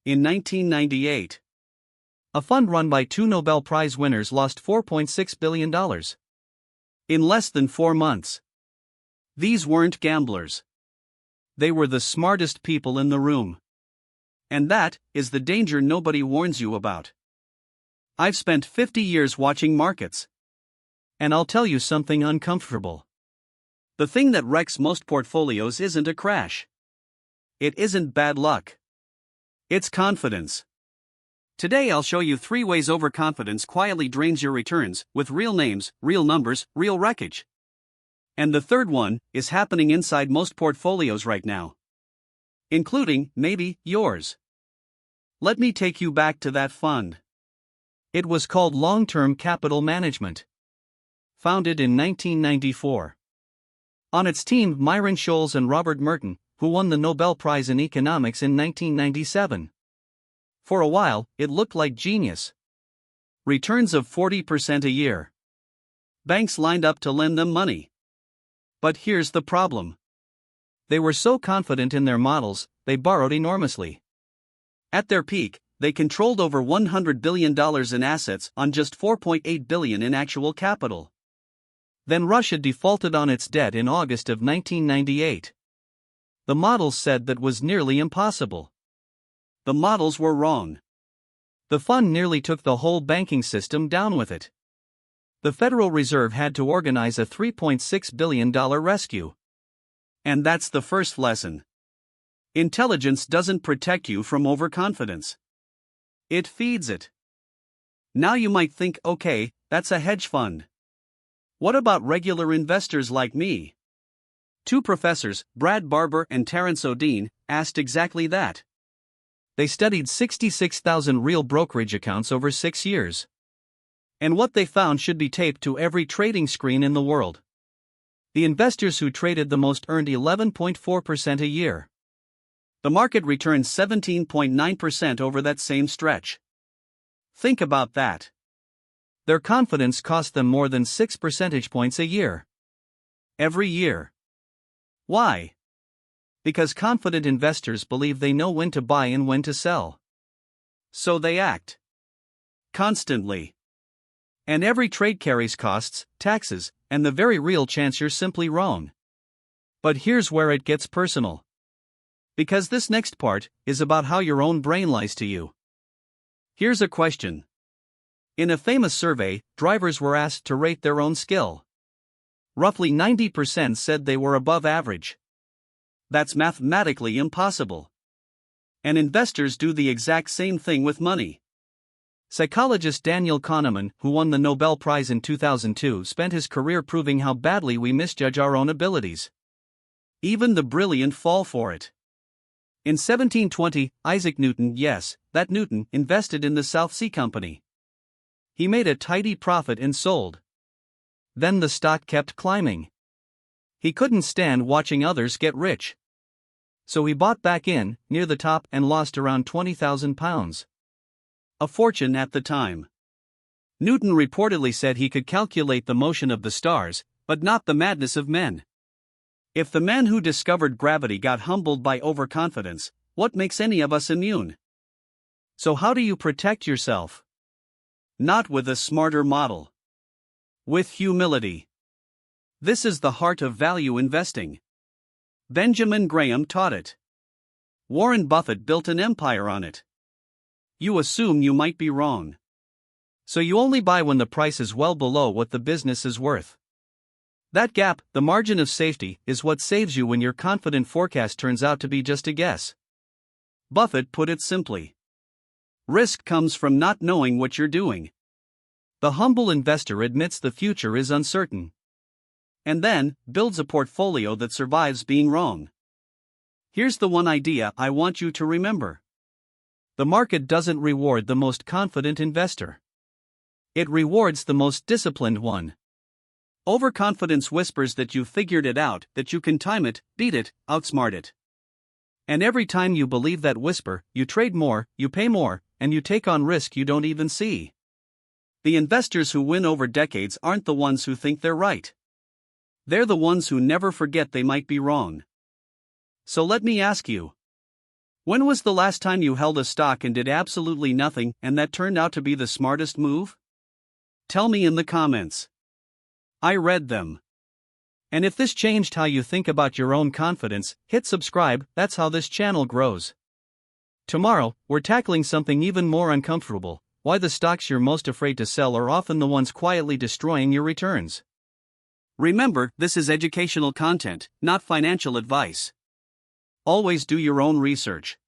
In 1998, a fund run by two Nobel Prize winners lost $4.6 billion in less than 4 months. These weren't gamblers. They were the smartest people in the room. And that is the danger nobody warns you about. I've spent 50 years watching markets. And I'll tell you something uncomfortable. The thing that wrecks most portfolios isn't a crash. It isn't bad luck. It's confidence. Today I'll show you 3 ways overconfidence quietly drains your returns, with real names, real numbers, real wreckage. And the third one is happening inside most portfolios right now. Including, maybe, yours. Let me take you back to that fund. It was called Long-Term Capital Management. Founded in 1994. On its team Myron Scholes and Robert Merton, who won the Nobel Prize in Economics in 1997. For a while, it looked like genius. Returns of 40% a year. Banks lined up to lend them money. But here's the problem. They were so confident in their models, they borrowed enormously. At their peak, they controlled over $100 billion in assets on just $4.8 billion in actual capital. Then Russia defaulted on its debt in August of 1998. The models said that was nearly impossible. The models were wrong. The fund nearly took the whole banking system down with it. The Federal Reserve had to organize a $3.6 billion rescue. And that's the first lesson. Intelligence doesn't protect you from overconfidence. It feeds it. Now you might think, okay, that's a hedge fund. What about regular investors like me? 2 professors, Brad Barber and Terence O'Dean, asked exactly that. They studied 66,000 real brokerage accounts over 6 years. And what they found should be taped to every trading screen in the world. The investors who traded the most earned 11.4% a year. The market returned 17.9% over that same stretch. Think about that. Their confidence cost them more than 6 percentage points a year. Every year. Why? Because confident investors believe they know when to buy and when to sell. So they act. Constantly. And every trade carries costs, taxes, and the very real chance you're simply wrong. But here's where it gets personal. Because this next part is about how your own brain lies to you. Here's a question. In a famous survey, drivers were asked to rate their own skill. Roughly 90% said they were above average. That's mathematically impossible. And investors do the exact same thing with money. Psychologist Daniel Kahneman, who won the Nobel Prize in 2002, spent his career proving how badly we misjudge our own abilities. Even the brilliant fall for it. In 1720, Isaac Newton, yes, that Newton, invested in the South Sea Company. He made a tidy profit and sold. Then the stock kept climbing. He couldn't stand watching others get rich. So he bought back in, near the top, and lost around £20,000. A fortune at the time. Newton reportedly said he could calculate the motion of the stars, but not the madness of men. If the man who discovered gravity got humbled by overconfidence, what makes any of us immune? So how do you protect yourself? Not with a smarter model. With humility. This is the heart of value investing. Benjamin Graham taught it. Warren Buffett built an empire on it. You assume you might be wrong. So you only buy when the price is well below what the business is worth. That gap, the margin of safety, is what saves you when your confident forecast turns out to be just a guess. Buffett put it simply. Risk comes from not knowing what you're doing. The humble investor admits the future is uncertain. And then, builds a portfolio that survives being wrong. Here's the one idea I want you to remember. The market doesn't reward the most confident investor. It rewards the most disciplined one. Overconfidence whispers that you figured it out, that you can time it, beat it, outsmart it. And every time you believe that whisper, you trade more, you pay more, and you take on risk you don't even see. The investors who win over decades aren't the ones who think they're right. They're the ones who never forget they might be wrong. So let me ask you. When was the last time you held a stock and did absolutely nothing and that turned out to be the smartest move? Tell me in the comments. I read them. And if this changed how you think about your own confidence, hit subscribe. That's how this channel grows. Tomorrow, we're tackling something even more uncomfortable: why the stocks you're most afraid to sell are often the ones quietly destroying your returns. Remember, this is educational content, not financial advice. Always do your own research.